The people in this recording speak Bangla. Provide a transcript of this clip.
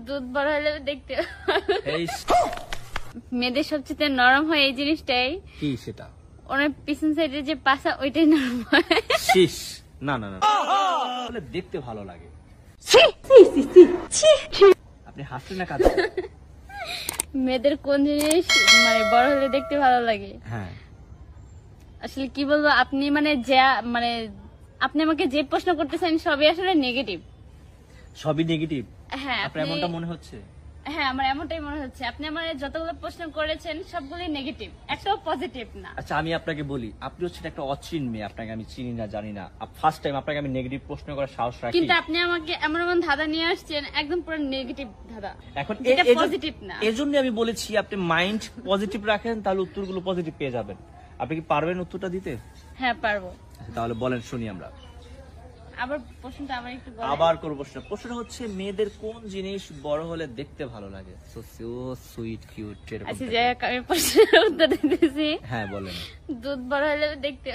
দুধ বড় হলে দেখতে এই মেয়েদের সবচেয়ে নরম হয় এই জিনিসটাই। কি সেটা? ওনার পিছন সাইডে যে পাছা ওইটাই নরম হয়। শীষ। না না না, বলে দেখতে ভালো লাগে। আপনি হাসছেন না কাঁদছেন? মেয়েদের কোন জিনিস মানে বড় হলে দেখতে ভালো লাগে? হ্যাঁ, আসলে কি বলবো, আপনি মানে যা মানে আপনি আমাকে যে প্রশ্ন করতেছেন সবই আসলে নেগেটিভ। সবই নেগেটিভ? হ্যাঁ আপনার এমনটা মনে হচ্ছে? হ্যাঁ, আমার এমনটাই মনে হচ্ছে। আপনি আমার যতগুলো প্রশ্ন করেছেন সবগুলোই নেগেটিভ, একটাও পজিটিভ না। আচ্ছা, আমি আপনাকে বলি, আপনি হচ্ছেন একটা অচিন মেয়ে, আপনাকে আমি চিনি না, জানি না। ফার্স্ট টাইম আপনাকে আমি নেগেটিভ প্রশ্ন করার সাহস রাখি। কিন্তু আপনি আমাকে এমন এমন ধাঁধা নিয়ে আসছেন, একদম পুরো নেগেটিভ ধাঁধা, এখন এটা পজিটিভ না। এজন্য আমি বলেছি আপনি মাইন্ড পজিটিভ রাখেন, তাহলে উত্তরগুলো পজিটিভ পেয়ে যাবেন। আপনি কি পারবেন উত্তরটা দিতে? হ্যাঁ পারবো। আচ্ছা, তাহলে বলেন, শুনি আমরা। আবার প্রশ্নটা আমার একটু বলেন। আবার করব প্রশ্নটা হচ্ছে, মেয়েদের কোন জিনিস বড় হলে দেখতে ভালো লাগে? সো সুইট কিউট এরকম। আচ্ছা, যাই হোক, আমি প্রশ্নের উত্তর দিতেছি। হ্যাঁ বলেন। দুধ বড় হলে দেখতে